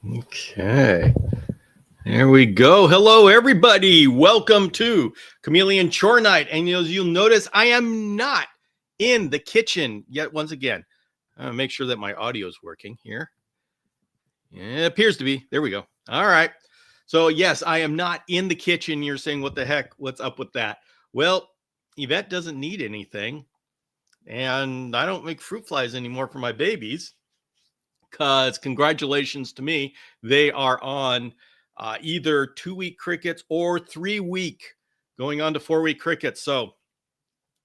Okay. There we go. Hello, everybody. Welcome to Chameleon Chore Night. And you'll notice I am not in the kitchen yet once again. Make sure that my audio is working here. It appears to be. There we go. All right. So, yes, I am not in the kitchen. You're saying, what the heck? What's up with that? Well, Yvette doesn't need anything. And I don't make fruit flies anymore for my babies. Because congratulations to me, they are on either 2-week crickets or 3-week, going on to 4-week crickets. So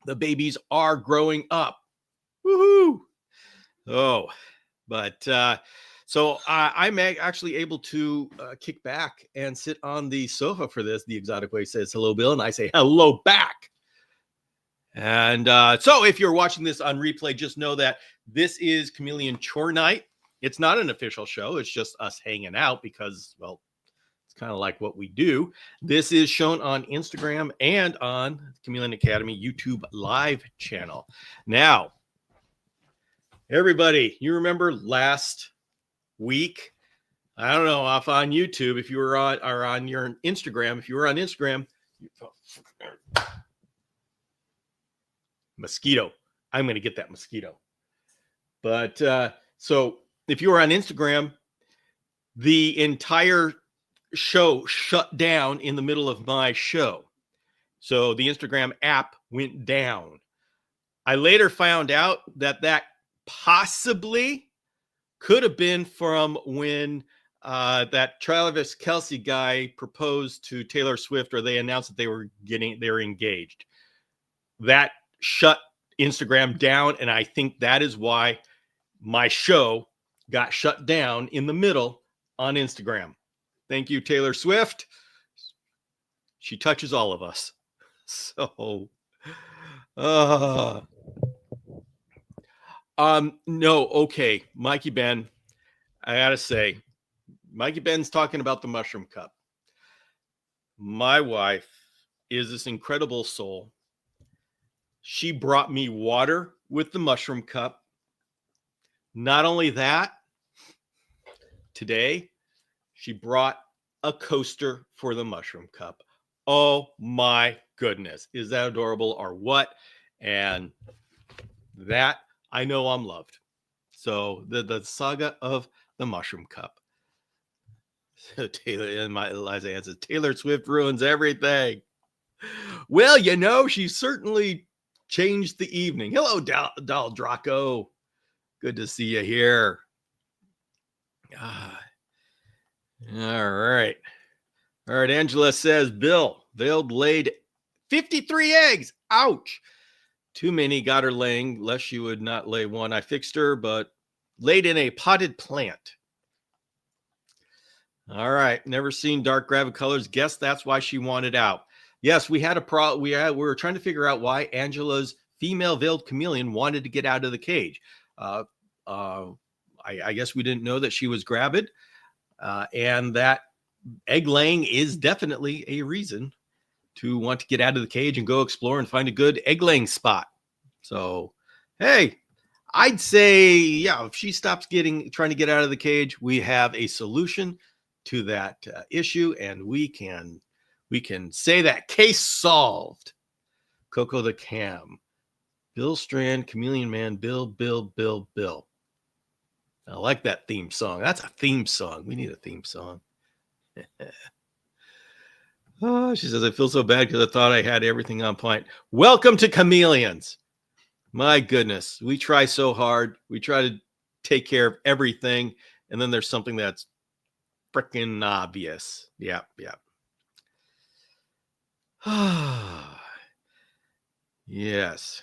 the babies are growing up. Woohoo! Oh, but so I'm actually able to kick back and sit on the sofa for this. The Exotic Way says hello, Bill, and I say hello back. And so if you're watching this on replay, just know that this is Chameleon Chore Night. It's not an official show. It's just us hanging out because, well, it's kind of like what we do. This is shown on Instagram and on Chameleon Academy YouTube live channel. Now, everybody, you remember last week? I don't know, off on YouTube, if you were on, or on your Instagram, if you were on Instagram, mosquito. I'm going to get that mosquito. But so if you were on Instagram, the entire show shut down in the middle of my show. So the Instagram app went down. I later found out that possibly could have been from when that Travis Kelce guy proposed to Taylor Swift, or they announced that they were engaged. That shut Instagram down, and I think that is why my show got shut down in the middle on Instagram. Thank you, Taylor Swift. She touches all of us. So, no, okay, Mikey Ben, I gotta say, Mikey Ben's talking about the mushroom cup. My wife is this incredible soul. She brought me water with the mushroom cup. Not only that, today she brought a coaster for the mushroom cup. Oh my goodness. Is that adorable or what? And that, I know I'm loved. So the saga of the mushroom cup. So Taylor, and my Eliza answers, Taylor Swift ruins everything. Well, you know, she certainly changed the evening. Hello, Dal Draco. Good to see you here. All right. All right. Angela says, Bill, Veiled laid 53 eggs. Ouch. Too many got her laying, lest she would not lay one. I fixed her, but laid in a potted plant. All right. Never seen dark gravid colors. Guess that's why she wanted out. Yes, we had a problem. We were trying to figure out why Angela's female veiled chameleon wanted to get out of the cage. I guess we didn't know that she was gravid, and that egg laying is definitely a reason to want to get out of the cage and go explore and find a good egg laying spot. So, hey, I'd say, yeah, if she stops trying to get out of the cage, we have a solution to that issue, and we can say that case solved. Coco the Cam, Bill Strand, Chameleon Man, Bill. I like that theme song. That's a theme song. We need a theme song. Oh, she says, I feel so bad because I thought I had everything on point. Welcome to Chameleons. My goodness. We try so hard. We try to take care of everything. And then there's something that's freaking obvious. Yep. Yes.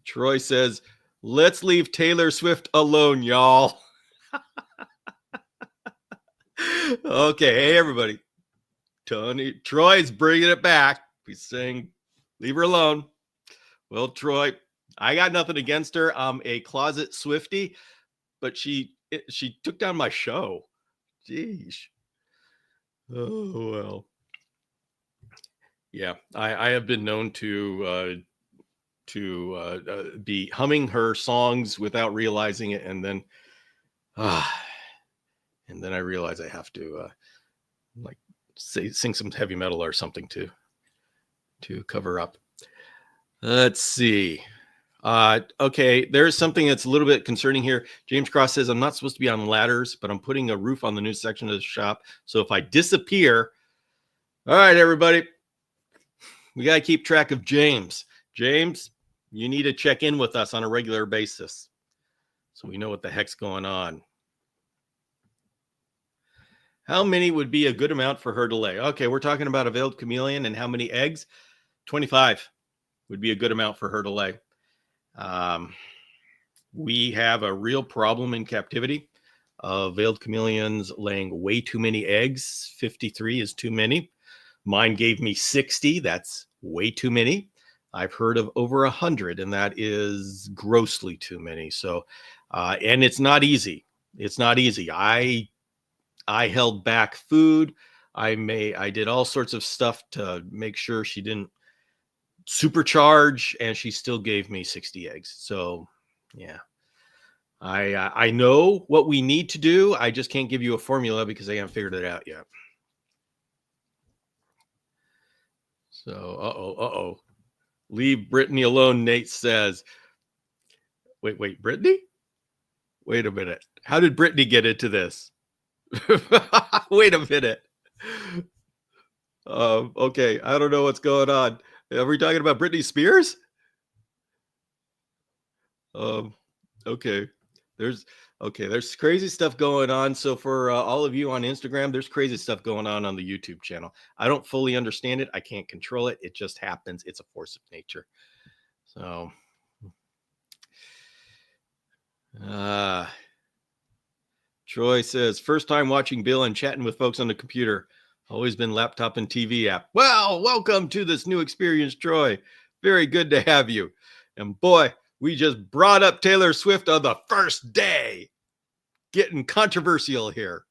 Troy says, let's leave Taylor Swift alone, y'all. Okay, hey, everybody. Troy's bringing it back. He's saying, leave her alone. Well, Troy, I got nothing against her. I'm a closet Swiftie, but she took down my show. Jeez. Oh, well. Yeah, I have been known to be humming her songs without realizing it, and then And then I realize I have to like sing some heavy metal or something to cover up. Let's see. Okay, there's something that's a little bit concerning here. James Cross says, I'm not supposed to be on ladders, but I'm putting a roof on the new section of the shop. So if I disappear, all right, everybody, we got to keep track of James. James, you need to check in with us on a regular basis so we know what the heck's going on. How many would be a good amount for her to lay? Okay, we're talking about a veiled chameleon and how many eggs? 25 would be a good amount for her to lay. We have a real problem in captivity of veiled chameleons laying way too many eggs. 53 is too many. Mine gave me 60. That's way too many. I've heard of over 100, and that is grossly too many. So, and it's not easy. It's not easy. I held back food. I did all sorts of stuff to make sure she didn't supercharge, and she still gave me 60 eggs. So, yeah. I know what we need to do. I just can't give you a formula because I haven't figured it out yet. So, leave Brittany alone, Nate says. Wait, Brittany? Wait a minute. How did Brittany get into this? Wait a minute. Okay, I don't know what's going on. Are we talking about Britney Spears? Okay. There's crazy stuff going on. So for all of you on Instagram, there's crazy stuff going on the YouTube channel. I don't fully understand it. I can't control it. It just happens. It's a force of nature. So, Troy says, first time watching Bill and chatting with folks on the computer. Always been laptop and TV app. Well, welcome to this new experience, Troy. Very good to have you. And boy, we just brought up Taylor Swift on the first day. Getting controversial here.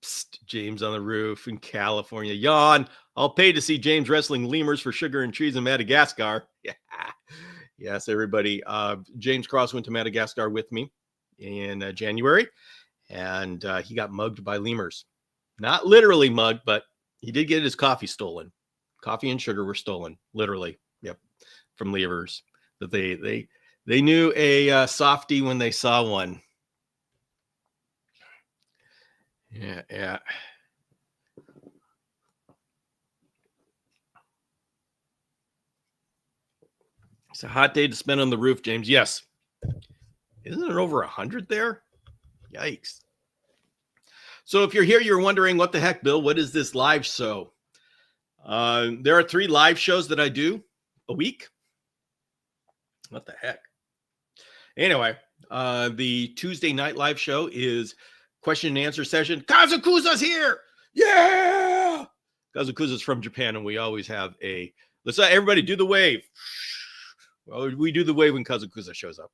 Psst, James on the roof in California. Yawn. I'll pay to see James wrestling lemurs for sugar and trees in Madagascar. Yeah. Yes, everybody. James Cross went to Madagascar with me in January, and he got mugged by lemurs. Not literally mugged, but he did get his coffee stolen. Coffee and sugar were stolen, literally. Yep, from lemurs. But they knew a softie when they saw one. Yeah. It's a hot day to spend on the roof, James. Yes. Isn't it over 100 there? Yikes. So if you're here, you're wondering, what the heck, Bill? What is this live show? There are 3 live shows that I do a week. What the heck? Anyway, the Tuesday night live show is question and answer session. Kazukuza's here. Yeah. Kazukuza's from Japan, and we always have let's everybody do the wave. Well, we do the wave when Kazukuza shows up.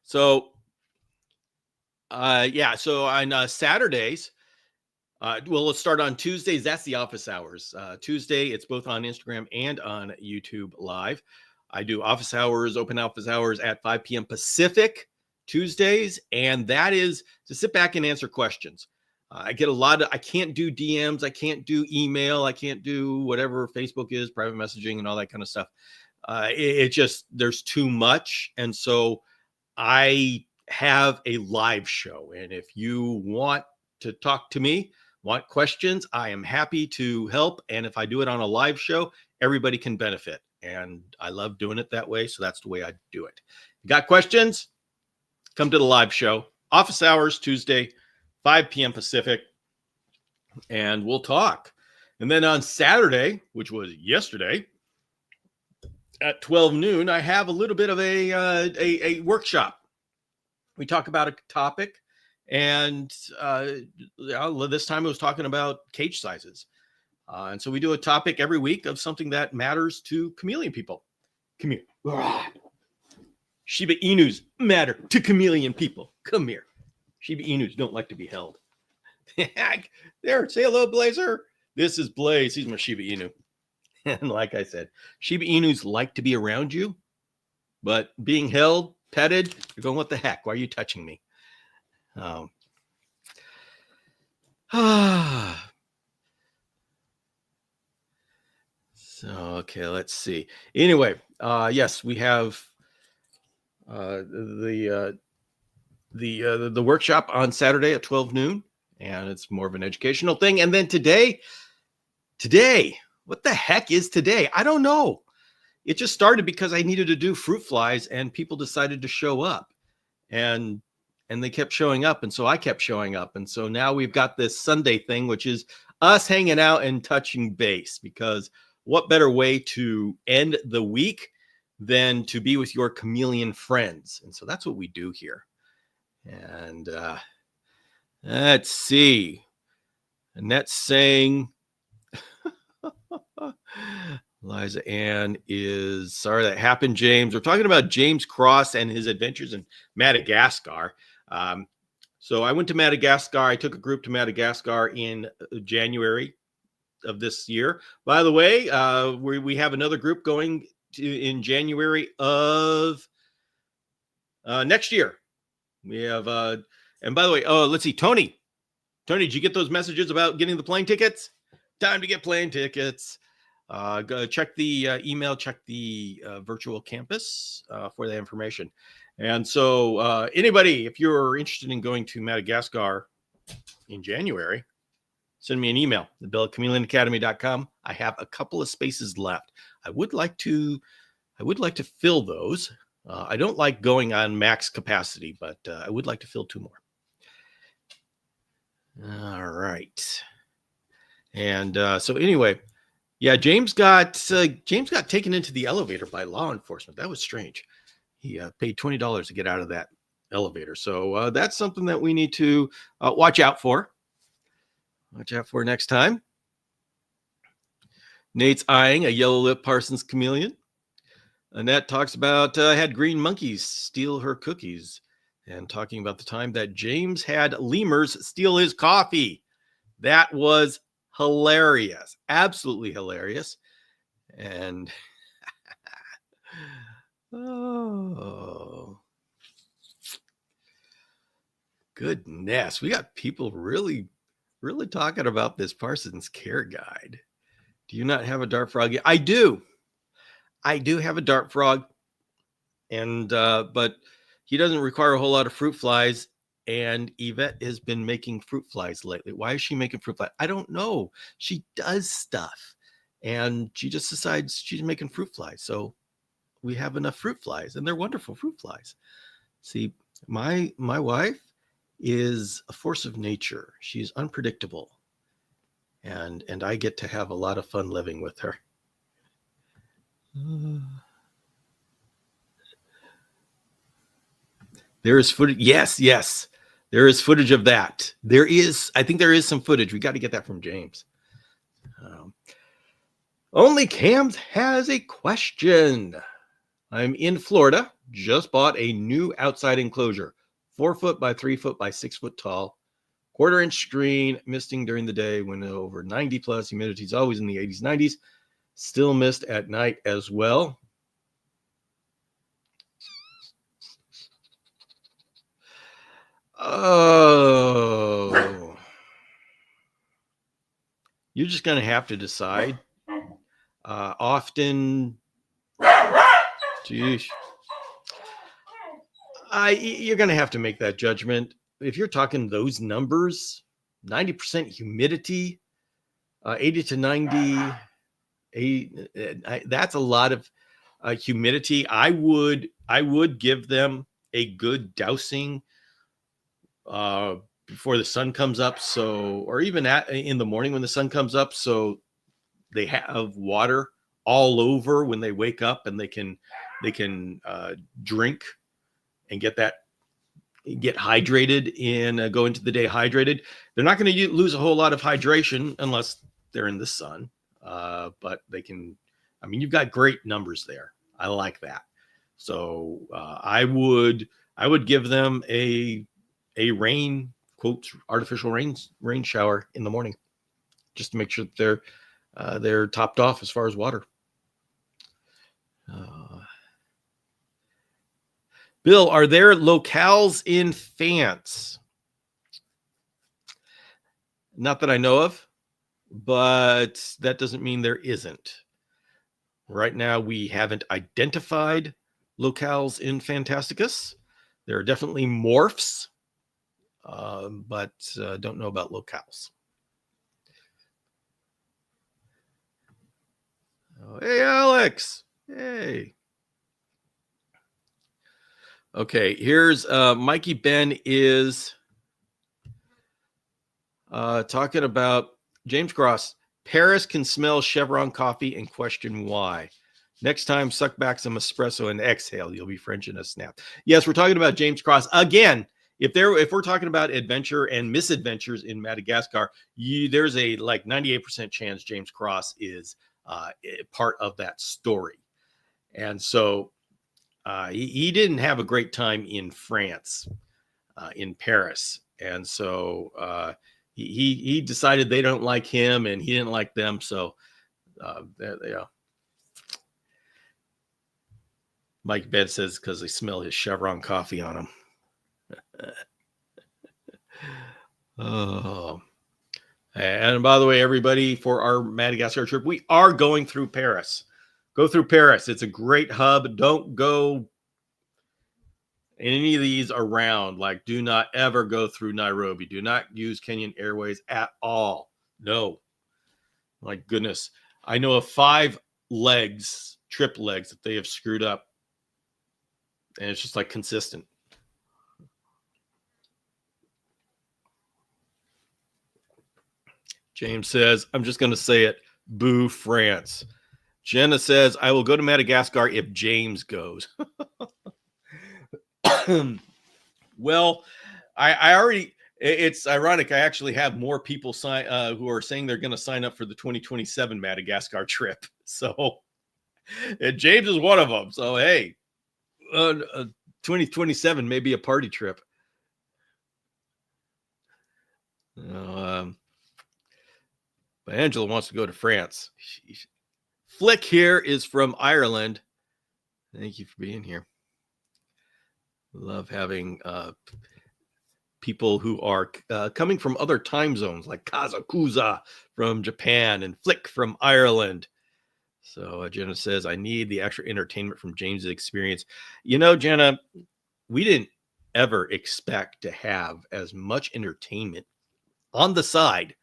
So on Saturdays, let's start on Tuesdays. That's the office hours. Tuesday, it's both on Instagram and on YouTube Live. I do office hours, open office hours at 5 p.m. Pacific Tuesdays, and that is to sit back and answer questions. I get I can't do DMs, I can't do email, I can't do whatever Facebook is, private messaging and all that kind of stuff. It just, there's too much. And so I have a live show. And if you want to talk to me, want questions, I am happy to help. And if I do it on a live show, everybody can benefit. And I love doing it that way. So that's the way I do it. You got questions? Come to the live show. Office hours, Tuesday, 5 p.m. Pacific, and we'll talk. And then on Saturday, which was yesterday, at 12 noon, I have a little bit of a workshop. We talk about a topic, and this time I was talking about cage sizes. And so we do a topic every week of something that matters to chameleon people. Come here. Shiba Inus matter to chameleon people. Come here. Shiba Inus don't like to be held. There, say hello, Blazer. This is Blaze. He's my Shiba Inu. And like I said, Shiba Inus like to be around you, but being held, petted, you're going, what the heck? Why are you touching me? So, okay, let's see. Anyway, yes, we have the workshop on Saturday at 12 noon, and it's more of an educational thing. And then today, what the heck is today? I don't know. It just started because I needed to do fruit flies, and people decided to show up, and they kept showing up, and so I kept showing up, and so now we've got this Sunday thing, which is us hanging out and touching base, because what better way to end the week than to be with your chameleon friends? And so that's what we do here. And let's see. Annette's saying, Liza Ann is sorry that happened, James. We're talking about James Cross and his adventures in Madagascar. So I went to Madagascar. I took a group to Madagascar in January of this year. By the way, we have another group going in January of next year. We have, and by the way, let's see, Tony, did you get those messages about getting the plane tickets? Time to get plane tickets. Go check the email, check the virtual campus for that information. And so anybody, if you're interested in going to Madagascar in January, send me an email, Bill at chameleonacademy.com. I have a couple of spaces left. I would like to fill those. I don't like going on max capacity, but I would like to fill 2 more. All right. And so anyway, yeah, James got taken into the elevator by law enforcement. That was strange. He paid $20 to get out of that elevator. So that's something that we need to watch out for. Watch out for next time. Nate's eyeing a yellow lip Parsons chameleon. Annette talks about had green monkeys steal her cookies, and talking about the time that James had lemurs steal his coffee. That was hilarious. Absolutely hilarious. And oh, goodness. We got people really talking about this Parsons Care Guide. Do you not have a dart frog? I do. I do have a dart frog, and but he doesn't require a whole lot of fruit flies. And Yvette has been making fruit flies lately. Why is she making fruit flies? I don't know. She does stuff, and she just decides she's making fruit flies. So we have enough fruit flies, and they're wonderful fruit flies. See, my wife is a force of nature. She's unpredictable, and I get to have a lot of fun living with her. There is footage. Yes. There is footage of that. I think there is some footage. We got to get that from James. Only Cams has a question. I'm in Florida. Just bought a new outside enclosure, 4 foot by 3 foot by 6 foot tall, 1/4 inch screen, misting during the day when over 90 plus. Humidity is always in the 80s, 90s. Still mist at night as well. Oh, you're just going to have to decide. Often, geez, you're going to have to make that judgment. If you're talking those numbers, 90% humidity, 80 to 90, that's a lot of humidity. I would give them a good dousing before the sun comes up, or even in the morning when the sun comes up, so they have water all over when they wake up, and they can drink and get hydrated and go into the day hydrated. They're not going to lose a whole lot of hydration unless they're in the sun, but they can. I mean, you've got great numbers there. I like that. So I would give them a rain, quote, artificial rain shower in the morning, just to make sure that they're topped off as far as water. Bill, are there locales in Fance? Not that I know of, but that doesn't mean there isn't. Right now, we haven't identified locales in Fantasticus. There are definitely morphs, but don't know about locales. Oh, hey, Alex. Hey. Okay, here's Mikey Ben is talking about James Cross. Paris can smell Chevron coffee and question why. Next time, suck back some espresso and exhale. You'll be French in a snap. Yes, we're talking about James Cross again. If we're talking about adventure and misadventures in Madagascar, there's a like 98% chance James Cross is part of that story. And so he didn't have a great time in France, in Paris. And so he decided they don't like him and he didn't like them. So there they are. Mike Bed says because they smell his Chevron coffee on him. Oh. And by the way, everybody, for our Madagascar trip, we are going through Paris. Go through Paris. It's a great hub. Don't go any of these around. Like, do not ever go through Nairobi. Do not use Kenyan Airways at all. No. My goodness. I know of 5 trip legs that they have screwed up. And it's just like consistent. James says, I'm just going to say it. Boo, France. Jenna says, I will go to Madagascar if James goes. Well, I already, it's ironic. I actually have more people who are saying they're going to sign up for the 2027 Madagascar trip. So James is one of them. So, hey, 2027 may be a party trip. But Angela wants to go to France. Flick here is from Ireland. Thank you for being here. Love having people who are coming from other time zones, like Kazakuza from Japan and Flick from Ireland. So Jenna says, I need the extra entertainment from James's experience. You know, Jenna, we didn't ever expect to have as much entertainment on the side.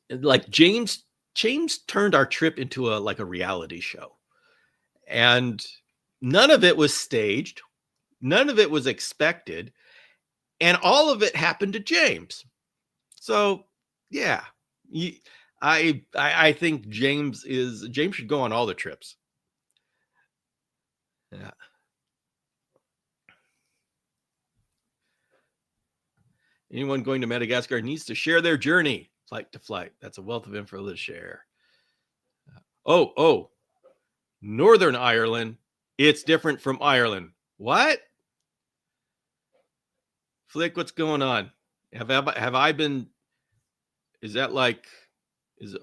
Like James turned our trip into a reality show. And none of it was staged. None of it was expected. And all of it happened to James. So, yeah. I think James should go on all the trips. Yeah. Anyone going to Madagascar needs to share their journey, flight to flight. That's a wealth of info to share. Oh, Northern Ireland. It's different from Ireland. What? Flick, what's going on? Have I been? Is that like?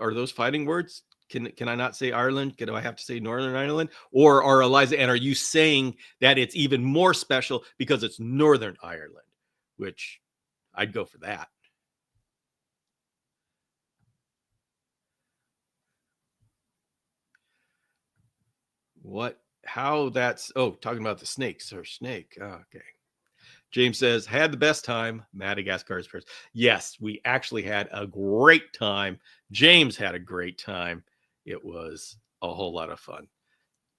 Are those fighting words? Can I not say Ireland? Do I have to say Northern Ireland? Or are Eliza and are you saying that it's even more special because it's Northern Ireland? Which I'd go for that. What? How that's? Oh, talking about the snakes or snake. Oh, okay. James says, had the best time. Madagascar's first. Yes, we actually had a great time. James had a great time. It was a whole lot of fun.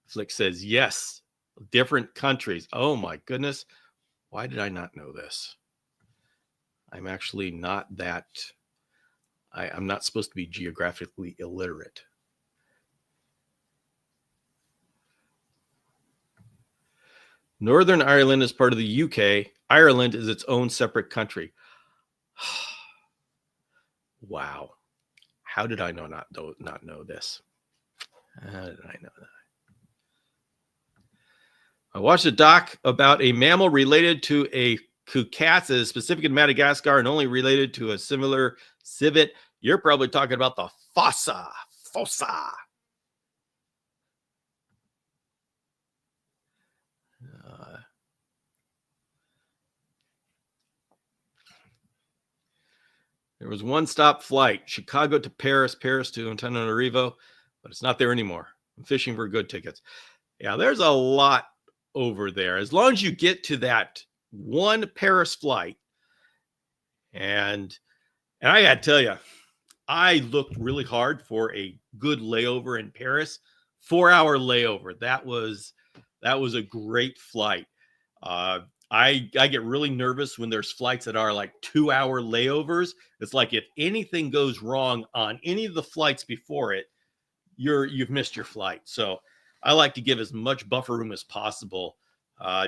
Flick says, yes, different countries. Oh my goodness. Why did I not know this? I'm actually not that. I'm not supposed to be geographically illiterate. Northern Ireland is part of the UK. Ireland is its own separate country. Wow. How did I not know this? How did I know that? I watched a doc about a mammal related to a cucats that is specific in Madagascar and only related to a similar civet You're probably talking about the fossa. There was one-stop flight, Chicago to Paris, Paris to Antananarivo, but it's not there anymore. I'm fishing for good tickets. Yeah, there's a lot over there. As long as you get to that one Paris flight, and I got to tell you, I looked really hard for a good layover in Paris. 4-hour layover. That was a great flight. I get really nervous when there's flights that are like 2-hour layovers. It's like if anything goes wrong on any of the flights before it, you've missed your flight. So I like to give as much buffer room as possible.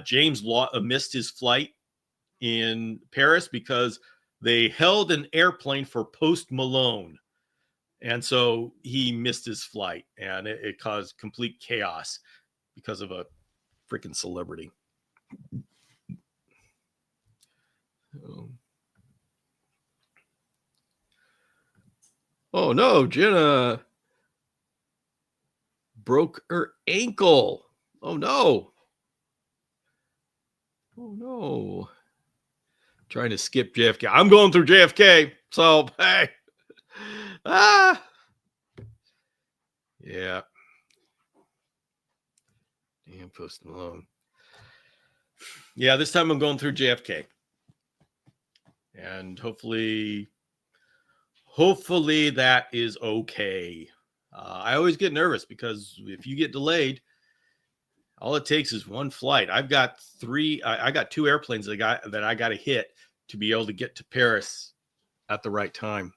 James missed his flight in Paris because they held an airplane for Post Malone. And so he missed his flight, and it caused complete chaos because of a freaking celebrity. Oh no, Jenna broke her ankle. Oh no. Oh no. Trying to skip JFK. I'm going through JFK. So, hey. Yeah. Damn, Post Malone. Yeah, this time I'm going through JFK. And hopefully that is okay. I always get nervous because if you get delayed, all it takes is one flight. I've got I got 2 airplanes that I got to hit to be able to get to Paris at the right time.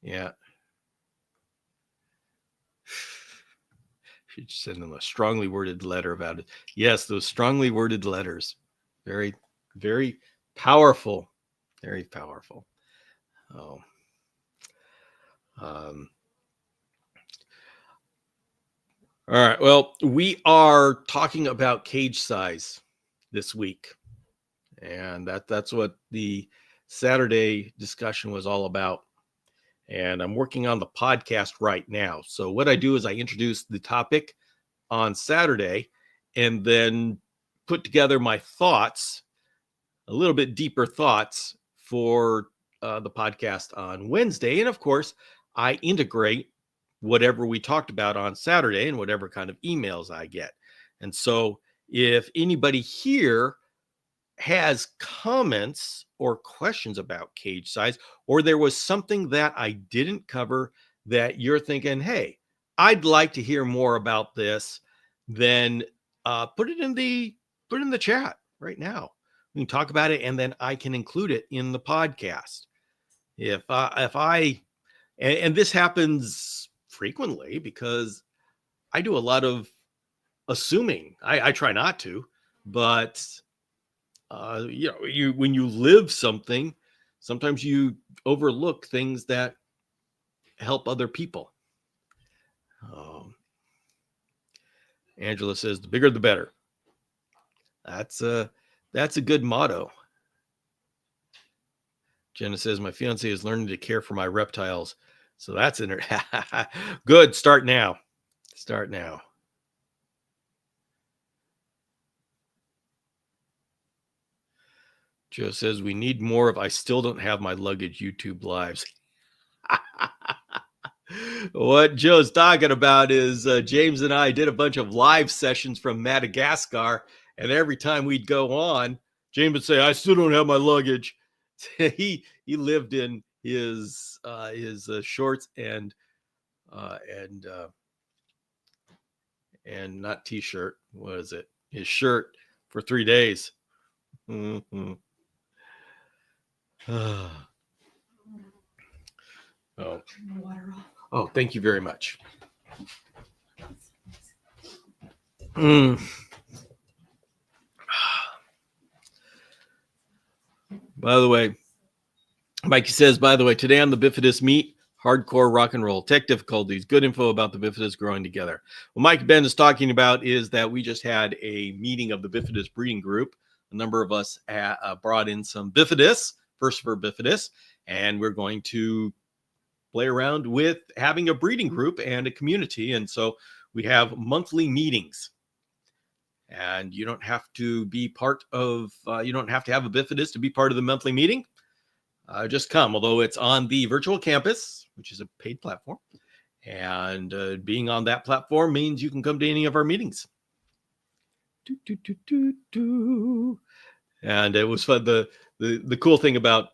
Yeah. Should send them a strongly worded letter about it. Yes, those strongly worded letters. Very, very powerful. Very powerful. Oh. All right. Well, we are talking about cage size this week. And that's what the Saturday discussion was all about. And I'm working on the podcast right now. So what I do is I introduce the topic on Saturday and then put together my thoughts, a little bit deeper thoughts for the podcast on Wednesday. And of course, I integrate whatever we talked about on Saturday and whatever kind of emails I get. And so if anybody here has comments or questions about cage size, or there was something that I didn't cover that you're thinking, hey, I'd like to hear more about this, then put it in the chat right now. We can talk about it, and then I can include it in the podcast. If I and this happens frequently because I do a lot of assuming. I try not to, but when you live something, sometimes you overlook things that help other people. Angela says, the bigger, the better. That's a good motto. Jenna says, my fiance is learning to care for my reptiles. So that's good. Start now. Joe says, we need more of I still don't have my luggage YouTube lives. What Joe's talking about is James and I did a bunch of live sessions from Madagascar. And every time we'd go on, James would say, I still don't have my luggage. He lived in his shorts and not t-shirt. What is it? His shirt for 3 days. Mm-hmm. Oh, thank you very much. By the way, Mikey says, today on the Bifidus meet, hardcore rock and roll, tech difficulties, good info about the Bifidus growing together. What Mike Ben is talking about is that we just had a meeting of the Bifidus breeding group. A number of us brought in some Bifidus, first for Bifidus, and we're going to play around with having a breeding group and a community. And so we have monthly meetings, and you don't have to be part of, you don't have to have a bifidus to be part of the monthly meeting. Just come, although it's on the virtual campus, which is a paid platform. And being on that platform means you can come to any of our meetings. And it was fun. The cool thing about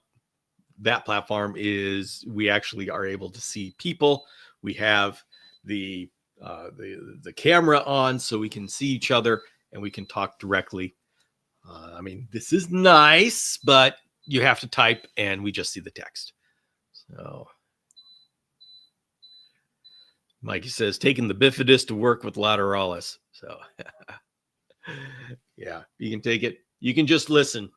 that platform is we actually are able to see people. We have the camera on, so we can see each other and we can talk directly. I mean, this is nice, but you have to type and we just see the text. So Mikey says, taking the bifidus to work with lateralis. So yeah, you can take it. You can just listen.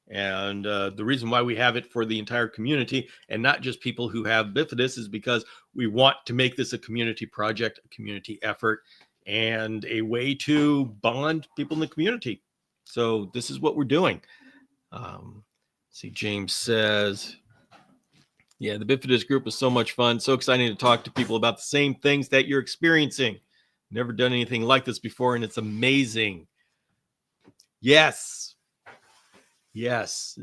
And the reason why we have it for the entire community and not just people who have bifidus is because we want to make this a community project, a community effort, and a way to bond people in the community. So this is what we're doing. See, James says, yeah, the bifidus group is so much fun. So exciting to talk to people about the same things that you're experiencing. Never done anything like this before, and it's amazing. Yes. Yes,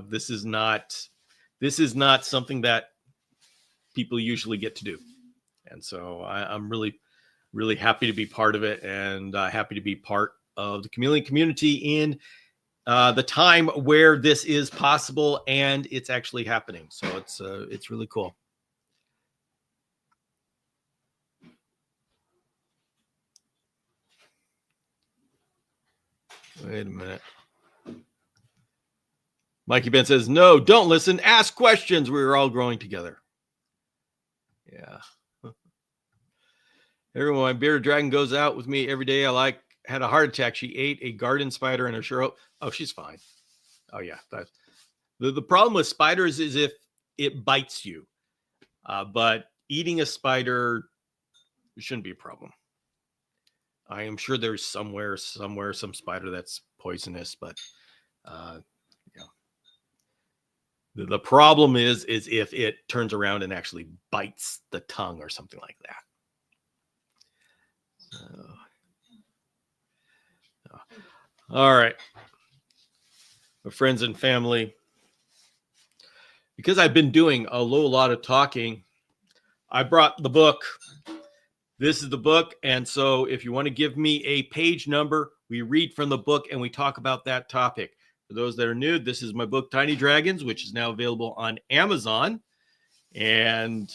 this is not something that people usually get to do, and so I'm really, really happy to be part of it, and happy to be part of the chameleon community in the time where this is possible and it's actually happening. So it's really cool. Wait a minute. Mikey Ben says, no, don't listen. Ask questions. We were all growing together. Yeah. Everyone, my bearded dragon goes out with me every day. Had a heart attack. She ate a garden spider and a sure. Oh, she's fine. Oh, yeah. The problem with spiders is if it bites you. But eating a spider shouldn't be a problem. I am sure there's somewhere some spider that's poisonous, but the problem is if it turns around and actually bites the tongue or something like that. All right. My friends and family, because I've been doing a lot of talking, I brought the book. This is the book. And so if you want to give me a page number, we read from the book and we talk about that topic. For those that are new, this is my book, Tiny Dragons, which is now available on Amazon. And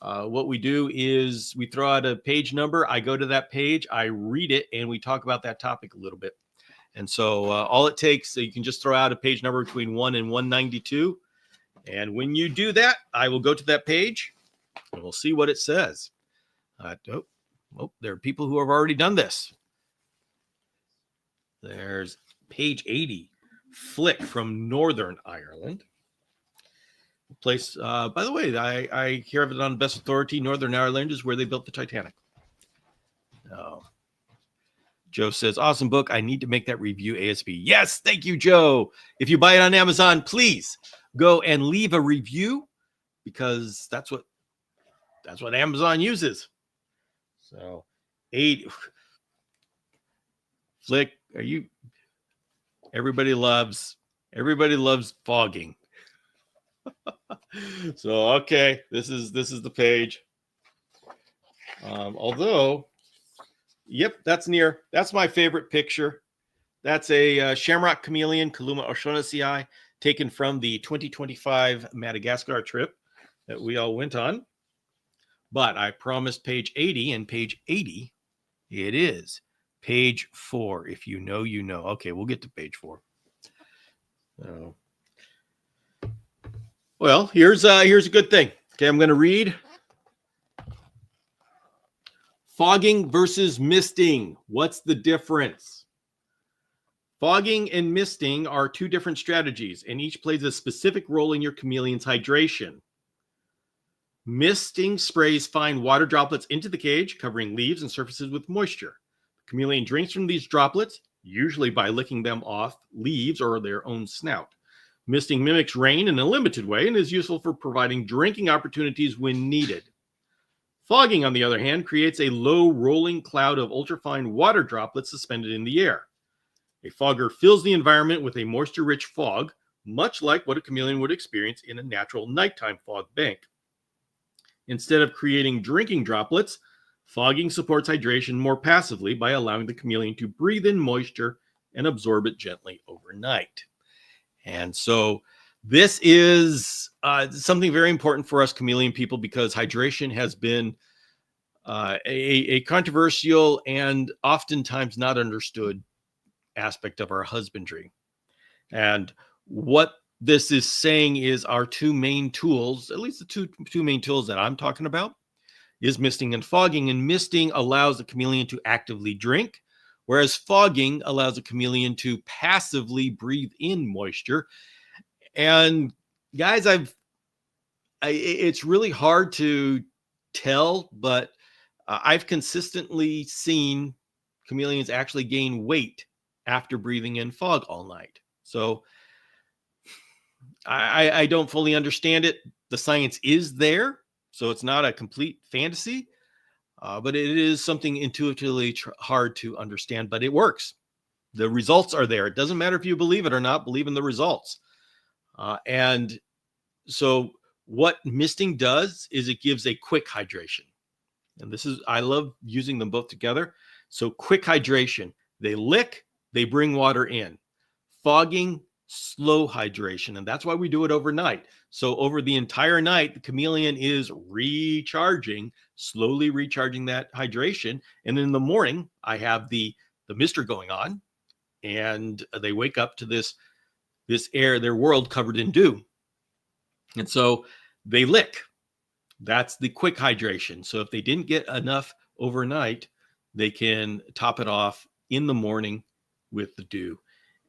what we do is we throw out a page number. I go to that page, I read it, and we talk about that topic a little bit. And so all it takes, so you can just throw out a page number between 1 and 192. And when you do that, I will go to that page and we'll see what it says. There are people who have already done this. There's page 80. Flick from Northern Ireland. Place, by the way, I hear of it on best authority. Northern Ireland is where they built the Titanic. Joe says, awesome book. I need to make that review ASAP. Yes, thank you, Joe. If you buy it on Amazon, please go and leave a review, because that's what Amazon uses. So, 8. Flick, are you? Everybody loves fogging. So, okay, this is the page. Although, yep, that's my favorite picture. That's a shamrock chameleon, Kaluma o'Shaughnessy, taken from the 2025 Madagascar trip that we all went on. But I promised page 80, and page 80 it is. Page 4. If you know, you know. Okay, we'll get to page 4. Well, here's a good thing. Okay, I'm going to read. Fogging versus misting. What's the difference? Fogging and misting are two different strategies, and each plays a specific role in your chameleon's hydration. Misting sprays fine water droplets into the cage, covering leaves and surfaces with moisture. The chameleon drinks from these droplets, usually by licking them off leaves or their own snout. Misting mimics rain in a limited way and is useful for providing drinking opportunities when needed. Fogging, on the other hand, creates a low rolling cloud of ultrafine water droplets suspended in the air. A fogger fills the environment with a moisture-rich fog, much like what a chameleon would experience in a natural nighttime fog bank. Instead of creating drinking droplets, fogging supports hydration more passively by allowing the chameleon to breathe in moisture and absorb it gently overnight. And so this is something very important for us chameleon people, because hydration has been a controversial and oftentimes not understood aspect of our husbandry. And what this is saying is our two main tools, at least the two main tools that I'm talking about, is misting and fogging. And misting allows the chameleon to actively drink, whereas fogging allows the chameleon to passively breathe in moisture. And guys, it's really hard to tell, but I've consistently seen chameleons actually gain weight after breathing in fog all night. So I don't fully understand it. The science is there, so it's not a complete fantasy, but it is something intuitively hard to understand, but it works. The results are there. It doesn't matter if you believe it or not, believe in the results. And so what misting does is it gives a quick hydration. And this is, I love using them both together. So quick hydration, they lick, they bring water in. Fogging, slow hydration. And that's why we do it overnight. So over the entire night, the chameleon is recharging, slowly recharging that hydration. And in the morning, I have the mister going on, and they wake up to this air, their world covered in dew. And so they lick. That's the quick hydration. So if they didn't get enough overnight, they can top it off in the morning with the dew.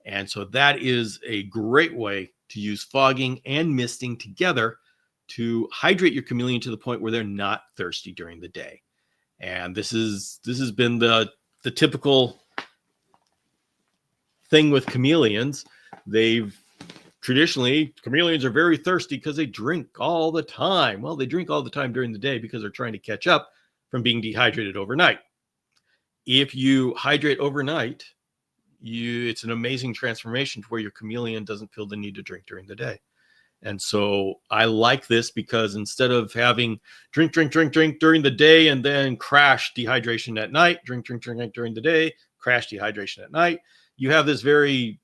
And so that is a great way to use fogging and misting together to hydrate your chameleon to the point where they're not thirsty during the day. And this has been the typical thing with chameleons. Traditionally, chameleons are very thirsty because they drink all the time. Well, they drink all the time during the day because they're trying to catch up from being dehydrated overnight. If you hydrate overnight, it's an amazing transformation to where your chameleon doesn't feel the need to drink during the day. And so I like this because instead of having drink during the day and then crash dehydration at night, drink during the day, crash dehydration at night, you have this very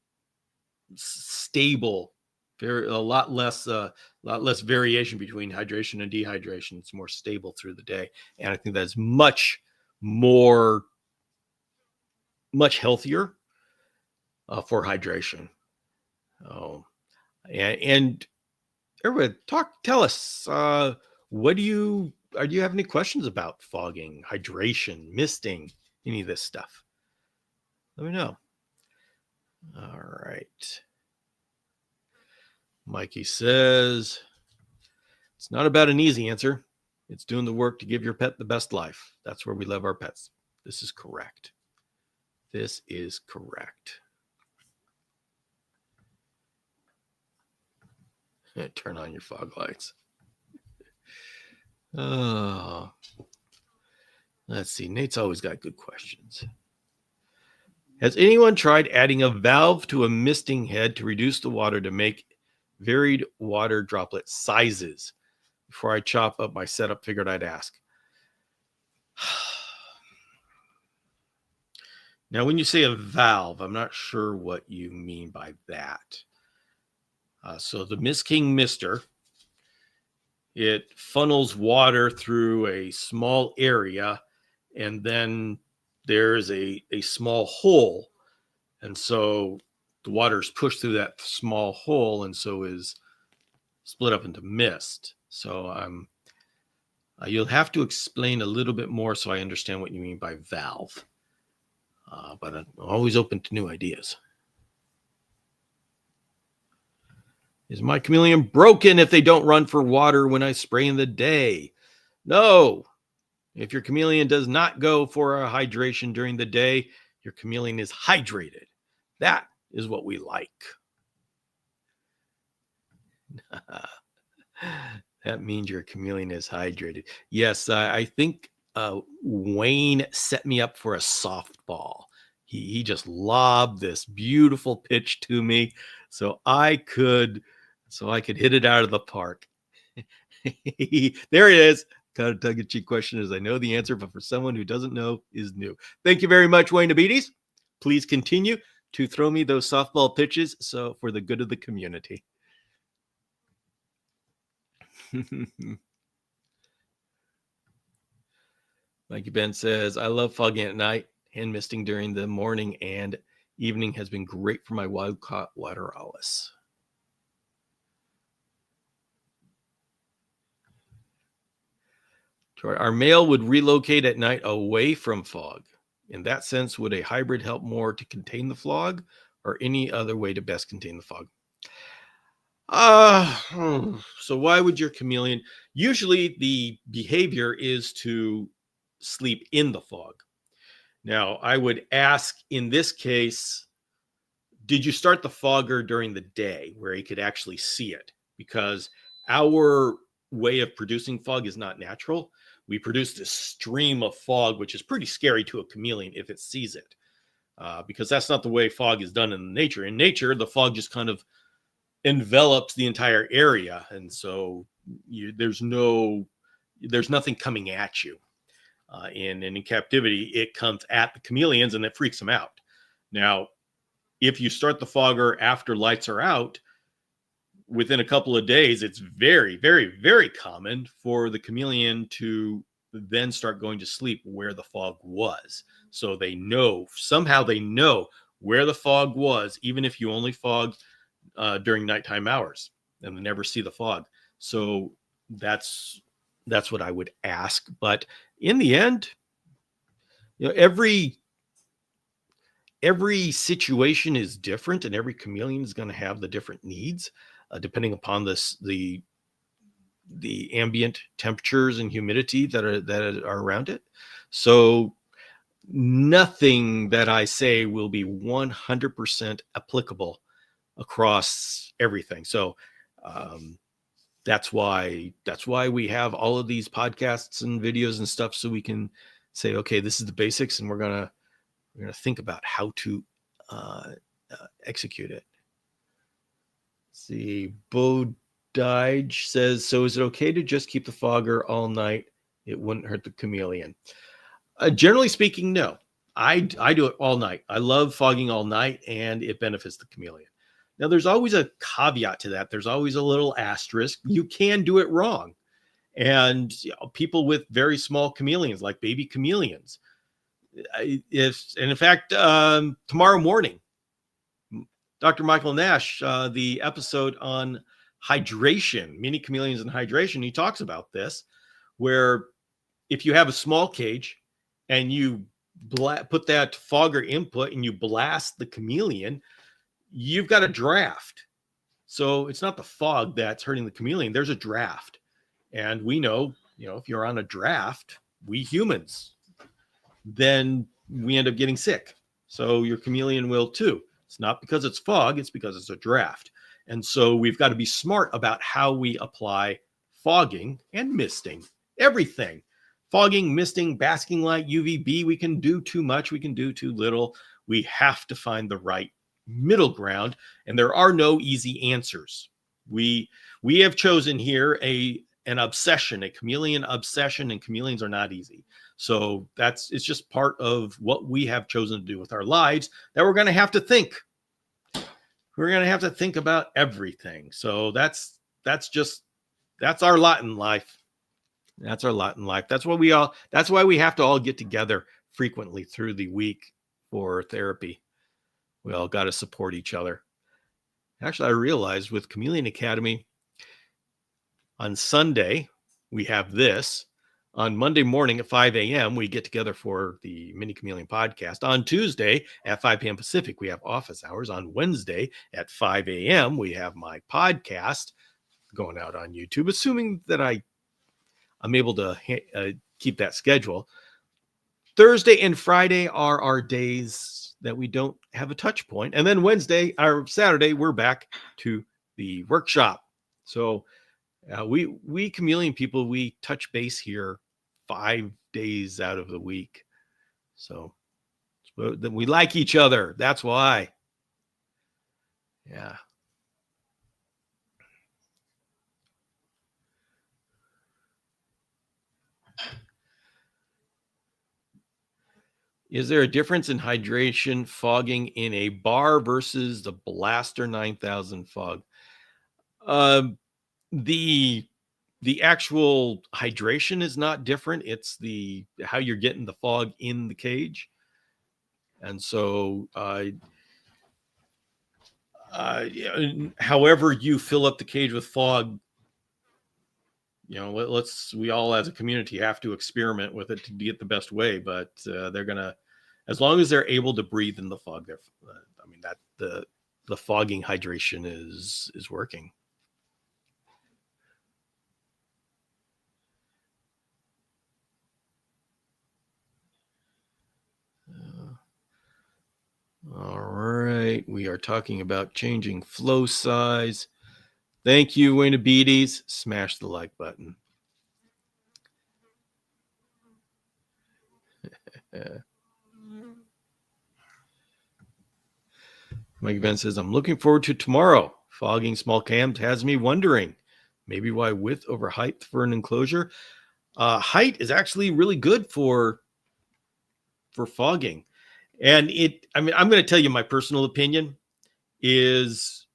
stable, a lot less variation between hydration and dehydration. It's more stable through the day. And I think that's much healthier for hydration. And everybody, tell us, do you have any questions about fogging, hydration, misting, any of this stuff? Let me know. All right. Mikey says, it's not about an easy answer. It's doing the work to give your pet the best life. That's where we love our pets. This is correct. This is correct. Turn on your fog lights. Oh, let's see. Nate's always got good questions. Has anyone tried adding a valve to a misting head to reduce the water to make varied water droplet sizes? Before I chop up my setup, figured I'd ask. Now, when you say a valve, I'm not sure what you mean by that. So the Mist King Mister, it funnels water through a small area, and then there's a small hole. And so the water is pushed through that small hole, and so is split up into mist. So you'll have to explain a little bit more so I understand what you mean by valve. But I'm always open to new ideas. Is my chameleon broken if they don't run for water when I spray in the day? No. If your chameleon does not go for a hydration during the day, your chameleon is hydrated. That is what we like. That means your chameleon is hydrated. Yes, I think Wayne set me up for a softball. He just lobbed this beautiful pitch to me, so I could hit it out of the park. There it is. Kind of tongue-in-cheek question, as I know the answer, but for someone who doesn't know, is new. Thank you very much, Wayne Abides. Please continue to throw me those softball pitches, so for the good of the community. Mikey Ben says, I love fogging at night and misting during the morning and evening has been great for my wild-caught waterowls. Our male would relocate at night away from fog. In that sense, would a hybrid help more to contain the fog or any other way to best contain the fog? So why would your chameleon? Usually the behavior is to sleep in the fog. Now, I would ask in this case, did you start the fogger during the day where he could actually see it? Because our way of producing fog is not natural. We produce this stream of fog, which is pretty scary to a chameleon if it sees it, because that's not the way fog is done in nature. In nature, the fog just kind of envelops the entire area, and so there's nothing coming at you. In captivity, it comes at the chameleons and it freaks them out. Now, if you start the fogger after lights are out, within a couple of days, it's very, very, very common for the chameleon to then start going to sleep where the fog was. So somehow they know where the fog was, even if you only fog during nighttime hours and they never see the fog. So that's what I would ask. But in the end, every situation is different and every chameleon is going to have the different needs depending upon the ambient temperatures and humidity that are around it. So nothing that I say will be 100% applicable across everything. So that's why we have all of these podcasts and videos and stuff, so we can say, okay, this is the basics, and we're gonna think about how to execute it. Let's see, Bo Dige says, so is it okay to just keep the fogger all night? It wouldn't hurt the chameleon. Generally speaking, no. I do it all night. I love fogging all night, and it benefits the chameleon. Now, there's always a caveat to that. There's always a little asterisk. You can do it wrong. And people with very small chameleons, like baby chameleons, and in fact, tomorrow morning, Dr. Michael Nash, the episode on hydration, mini chameleons and hydration, he talks about this, where if you have a small cage and you put that fogger input and you blast the chameleon, you've got a draft. So it's not the fog that's hurting the chameleon. There's a draft. And we know, if you're on a draft, we humans, then we end up getting sick. So your chameleon will too. It's not because it's fog, it's because it's a draft. And so we've got to be smart about how we apply fogging and misting, everything. Fogging, misting, basking light, UVB, we can do too much, we can do too little. We have to find the right middle ground, and there are no easy answers. We have chosen here an obsession, a chameleon obsession, and chameleons are not easy. So it's just part of what we have chosen to do with our lives, that we're going to have to think. We're going to have to think about everything. So that's our lot in life. That's our lot in life. That's why we have to all get together frequently through the week for therapy. We all got to support each other. Actually, I realized with Chameleon Academy, on Sunday, we have this. On Monday morning at 5 a.m., we get together for the Mini Chameleon podcast. On Tuesday at 5 p.m. Pacific, we have office hours. On Wednesday at 5 a.m., we have my podcast going out on YouTube, assuming that I'm able to keep that schedule. Thursday and Friday are our days that we don't have a touch point. And then Wednesday or Saturday, we're back to the workshop. So we chameleon people, we touch base here 5 days out of the week. So we like each other. That's why. Yeah. Is there a difference in hydration fogging in a bar versus the Blaster 9000 fog? The actual hydration is not different. It's the how you're getting the fog in the cage. And so however you fill up the cage with fog, we all as a community have to experiment with it to get the best way, but they're gonna, as long as they're able to breathe in the fog, that the fogging hydration is working. All right, we are talking about changing flow size. Thank you, Wayne Beaties. Smash the like button. Mike Ben says, I'm looking forward to tomorrow. Fogging small cams has me wondering maybe why width over height for an enclosure. Height is actually really good for fogging. And I'm going to tell you my personal opinion is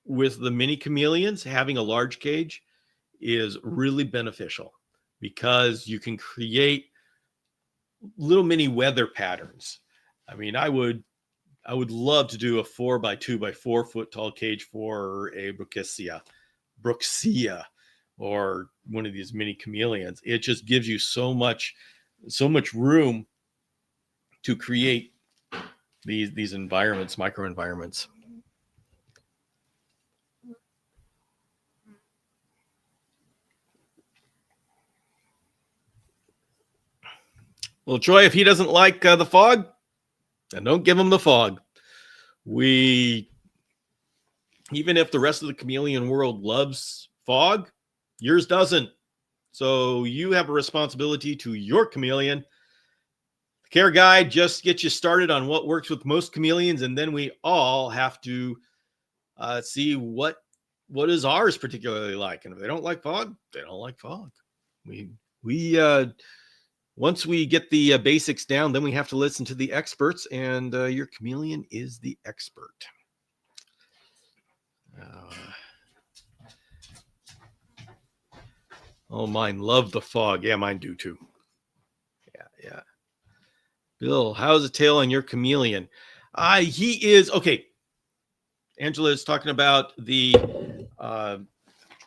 with the mini chameleons, having a large cage is really beneficial because you can create little mini weather patterns. I mean, I would love to do a 4x2 by 4 foot tall cage for a Brookesia, or one of these mini chameleons. It just gives you so much room to create these environments, microenvironments. Well, Troy, if he doesn't like the fog, then don't give him the fog. Even if the rest of the chameleon world loves fog, yours doesn't. So you have a responsibility to your chameleon. The care guide just gets you started on what works with most chameleons, and then we all have to see what is ours particularly like. And if they don't like fog, they don't like fog. We once we get the basics down, then we have to listen to the experts, and your chameleon is the expert. Mine love the fog. Yeah, mine do too. Yeah. Bill, how's the tail on your chameleon? He is okay. Angela is talking about the.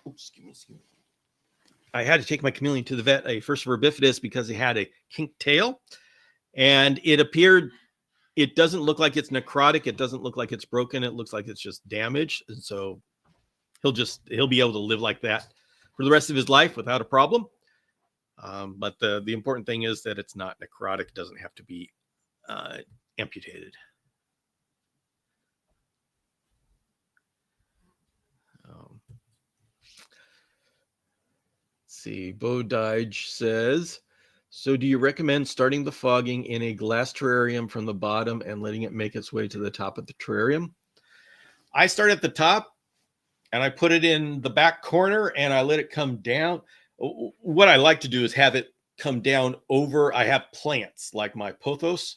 Excuse me. I had to take my chameleon to the vet, a Furcifer bifidus, because he had a kinked tail, and it appeared. It doesn't look like it's necrotic. It doesn't look like it's broken. It looks like it's just damaged, and so he'll be able to live like that for the rest of his life without a problem. But the important thing is that it's not necrotic. It doesn't have to be amputated. See, Bodige says, so do you recommend starting the fogging in a glass terrarium from the bottom and letting it make its way to the top of the terrarium? I start at the top and I put it in the back corner and I let it come down. What I like to do is have it come down over. I have plants like my pothos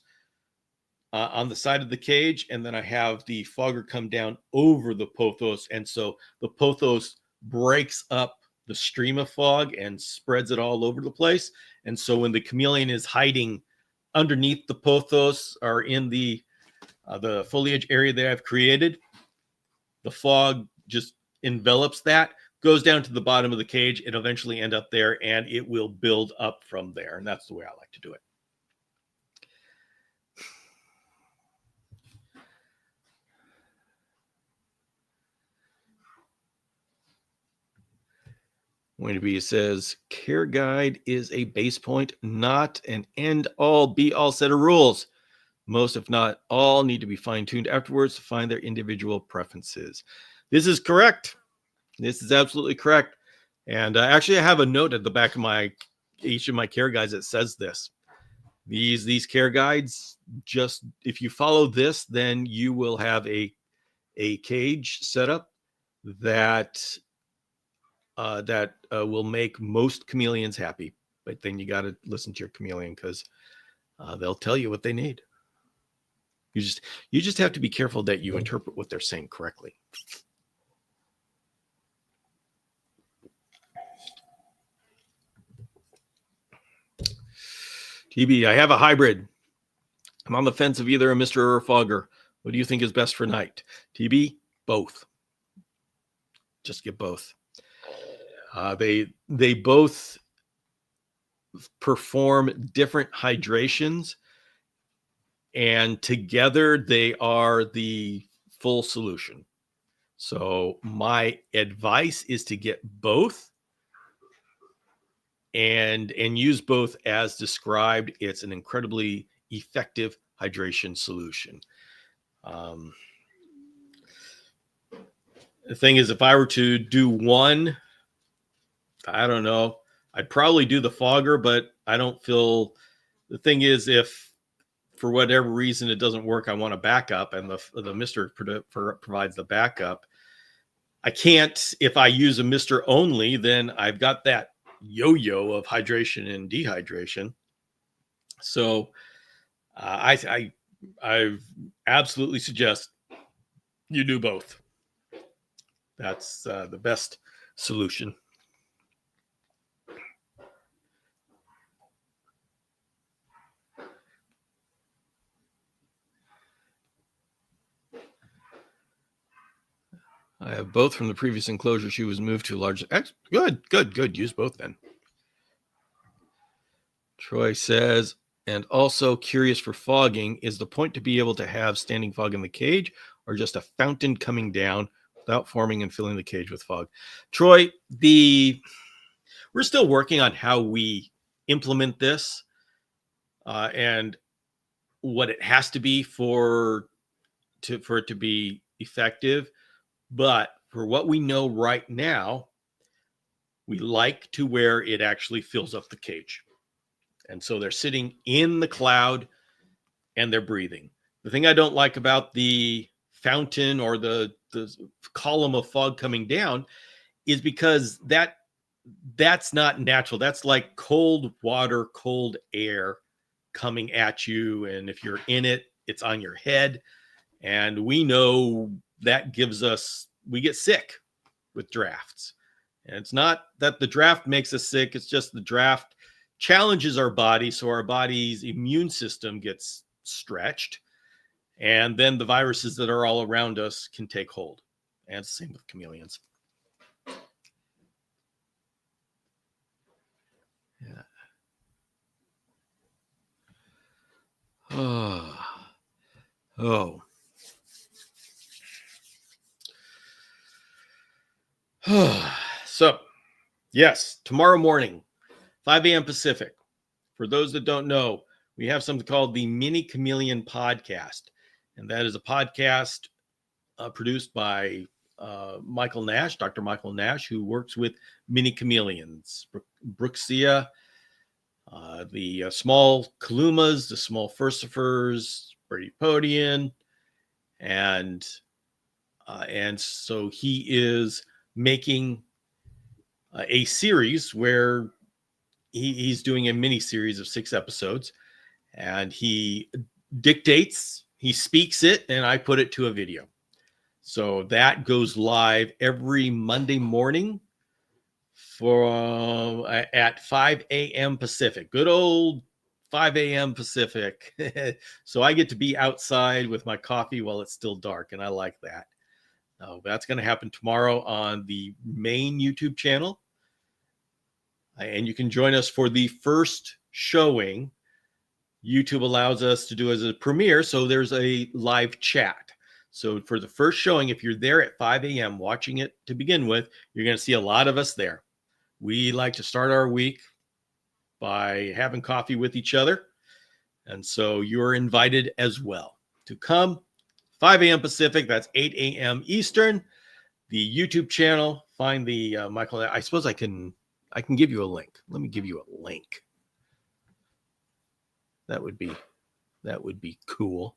on the side of the cage, and then I have the fogger come down over the pothos. And so the pothos breaks up the stream of fog and spreads it all over the place. And so when the chameleon is hiding underneath the pothos or in the foliage area that I've created, the fog just envelops that, goes down to the bottom of the cage, and eventually end up there, and it will build up from there. And that's the way I like to do it. Winterby says, care guide is a base point, not an end-all, be-all set of rules. Most, if not all, need to be fine-tuned afterwards to find their individual preferences. This is correct. This is absolutely correct. And actually, I have a note at the back of each of my care guides that says this. These care guides, just if you follow this, then you will have a cage setup that will make most chameleons happy. But then you got to listen to your chameleon, because they'll tell you what they need. You just have to be careful that you interpret what they're saying correctly. TB, I have a hybrid. I'm on the fence of either a Mr. or a Fogger. What do you think is best for night? TB, both. Just get both. They both perform different hydrations, and together they are the full solution. So my advice is to get both and use both as described. It's an incredibly effective hydration solution. The thing is, if I were to do one, I don't know, I'd probably do the Fogger, but I don't feel, the thing is, if for whatever reason it doesn't work, I want a backup, and the Mister provides the backup. I can't, if I use a Mister only, then I've got that yo-yo of hydration and dehydration. So I absolutely suggest you do both. That's the best solution. I have both from the previous enclosure. She was moved to large. Good. Use both then. Troy says, and also curious for fogging, is the point to be able to have standing fog in the cage, or just a fountain coming down without forming and filling the cage with fog? Troy, we're still working on how we implement this and what it has to be for it to be effective. But for what we know right now, we like to where it actually fills up the cage. And so they're sitting in the cloud and they're breathing. The thing I don't like about the fountain or the column of fog coming down is because that's not natural. That's like cold water, cold air coming at you. And if you're in it, it's on your head. And we know that we get sick with drafts. And it's not that the draft makes us sick. It's just the draft challenges our body. So our body's immune system gets stretched. And then the viruses that are all around us can take hold. And it's the same with chameleons. Yeah. Oh. So, yes, tomorrow morning, 5 a.m. Pacific. For those that don't know, we have something called the Mini Chameleon Podcast. And that is a podcast produced by Michael Nash, Dr. Michael Nash, who works with mini chameleons, Brooksia, the small Kalumas, the small Furcifers, Bradypodian, and so he is making a series where he's doing a mini series of 6 episodes, and he dictates, he speaks it, and I put it to a video. So that goes live every Monday morning at 5 a.m. Pacific. Good old 5 a.m. Pacific. So I get to be outside with my coffee while it's still dark, and I like that. That's going to happen tomorrow on the main YouTube channel. And you can join us for the first showing. YouTube allows us to do as a premiere, so there's a live chat. So for the first showing, if you're there at 5 a.m. watching it to begin with, you're going to see a lot of us there. We like to start our week by having coffee with each other. And so you're invited as well to come. 5 a.m. Pacific, that's 8 a.m. Eastern. the YouTube channel, find the Michael. I suppose I can give you a link. Let me give you a link. That would be cool.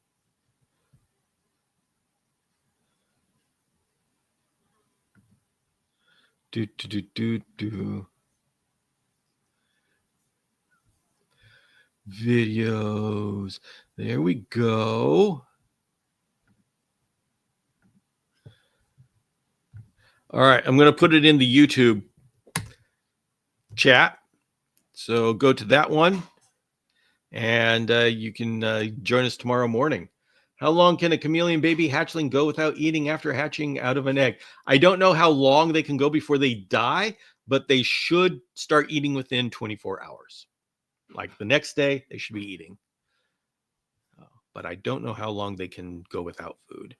Videos. There we go. All right, I'm going to put it in the YouTube chat. So go to that one, and you can join us tomorrow morning. How long can a chameleon baby hatchling go without eating after hatching out of an egg? I don't know how long they can go before they die, but they should start eating within 24 hours. Like the next day, they should be eating. But I don't know how long they can go without food.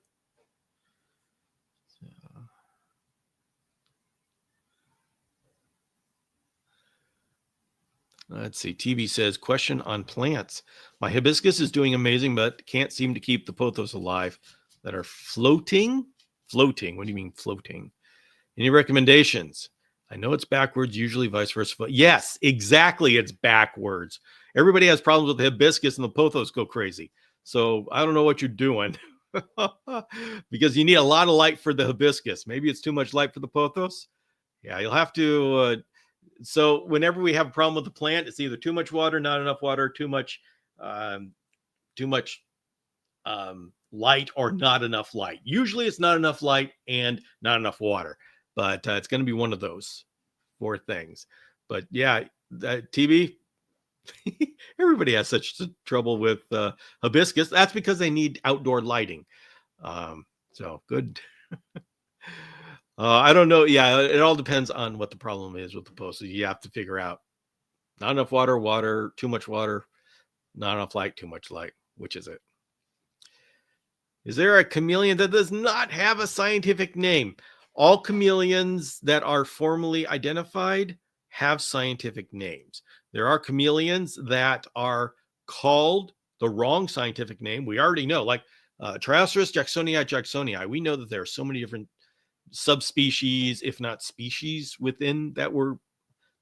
Let's see. TV says, question on plants. My hibiscus is doing amazing, but can't seem to keep the pothos alive that are floating. Floating. What do you mean floating? Any recommendations? I know it's backwards, usually vice versa. But yes, exactly. It's backwards. Everybody has problems with the hibiscus and the pothos go crazy. So I don't know what you're doing because you need a lot of light for the hibiscus. Maybe it's too much light for the pothos. Yeah, you'll have to. So whenever we have a problem with the plant, it's either too much water, not enough water, too much light, or not enough light. Usually it's not enough light and not enough water, but it's going to be one of those 4 things. But yeah, TB, everybody has such trouble with hibiscus. That's because they need outdoor lighting. So good. I don't know. Yeah, it all depends on what the problem is with the post. So you have to figure out not enough water, too much water, not enough light, too much light. Which is it? Is there a chameleon that does not have a scientific name? All chameleons that are formally identified have scientific names. There are chameleons that are called the wrong scientific name. We already know, like Trioceras jacksonii. We know that there are so many different subspecies, if not species, within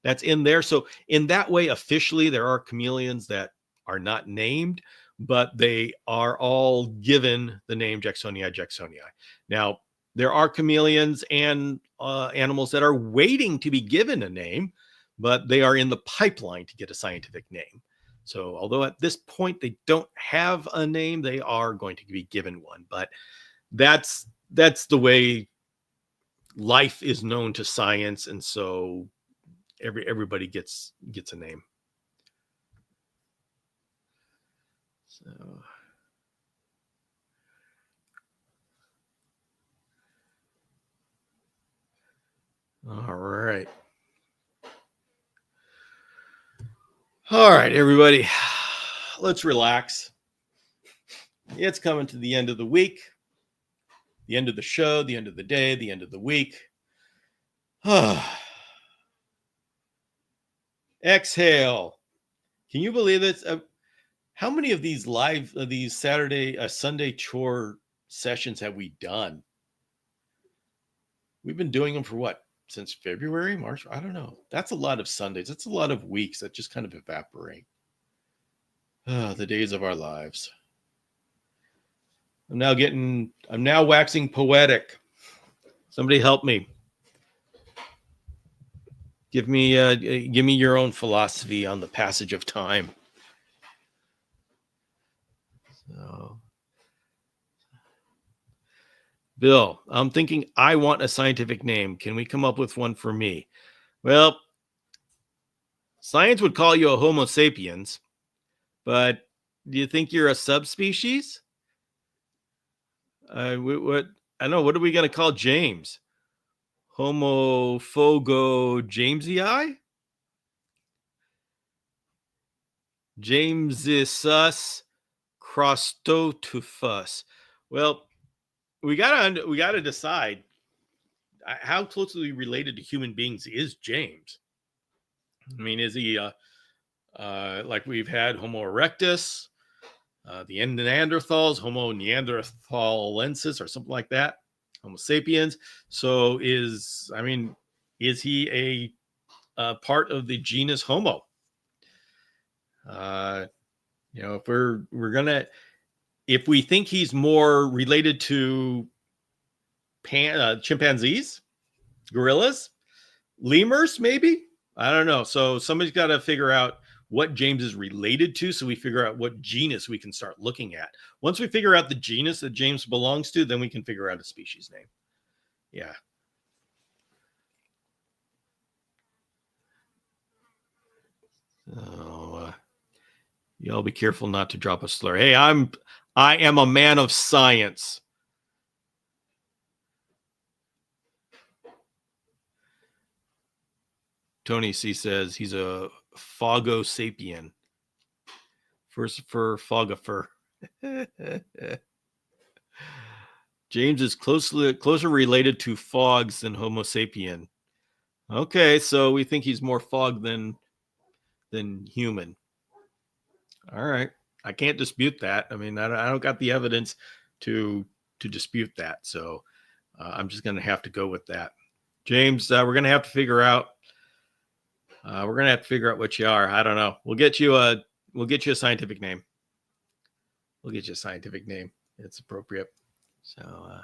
that's in there. So in that way, officially, there are chameleons that are not named, but they are all given the name jacksonii. Now, there are chameleons and animals that are waiting to be given a name, but they are in the pipeline to get a scientific name. So although at this point they don't have a name, they are going to be given one. But that's the way life is known to science, and so everybody gets a name. So all right, everybody, let's relax. It's coming to the end of the week, the end of the show, the end of the day, the end of the week. Exhale. Can you believe it? How many of these these Sunday chore sessions have we done? We've been doing them for what? Since February, March? I don't know. That's a lot of Sundays. That's a lot of weeks that just kind of evaporate. The days of our lives. I'm now waxing poetic. Somebody help me. Give me your own philosophy on the passage of time. So, Bill, I'm thinking I want a scientific name. Can we come up with one for me? Well, science would call you a Homo sapiens, but do you think you're a subspecies? What I don't know. What are we going to call James? Homophogo Jamesii? Jamesus Crostotufus. Well, we gotta decide how closely related to human beings is James. I mean, is he like we've had Homo erectus, the Neanderthals, Homo neanderthalensis, or something like that? Homo sapiens. So is he a part of the genus Homo? If we think he's more related to chimpanzees, gorillas, lemurs, maybe, I don't know. So somebody's got to figure out what James is related to, so we figure out what genus we can start looking at. Once we figure out the genus that James belongs to, then we can figure out a species name. Yeah. So y'all be careful not to drop a slur. Hey, I am a man of science. Tony C says he's a phagosapien. First for fogifer. James is closer related to fogs than Homo sapien. Okay, so we think he's more fog than human. All right, I can't dispute that. I mean, I don't got the evidence to dispute that, so I'm just going to have to go with that. James, we're going to have to figure out. We're going to have to figure out what you are. I don't know. We'll get you a scientific name. We'll get you a scientific name. It's appropriate. So,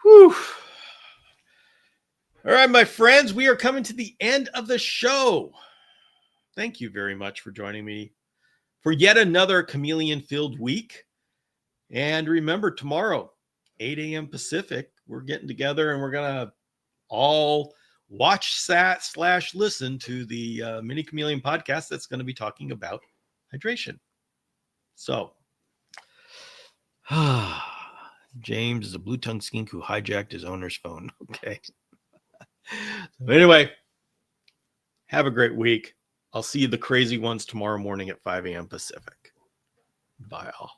whew. All right, my friends, we are coming to the end of the show. Thank you very much for joining me for yet another chameleon-filled week. And remember, tomorrow, 8 a.m. Pacific, we're getting together and we're going to all watch / listen to the Mini Chameleon podcast that's going to be talking about hydration. So, James is a blue-tongued skink who hijacked his owner's phone. Okay. So anyway, have a great week. I'll see you the crazy ones tomorrow morning at 5 a.m. Pacific. Bye all.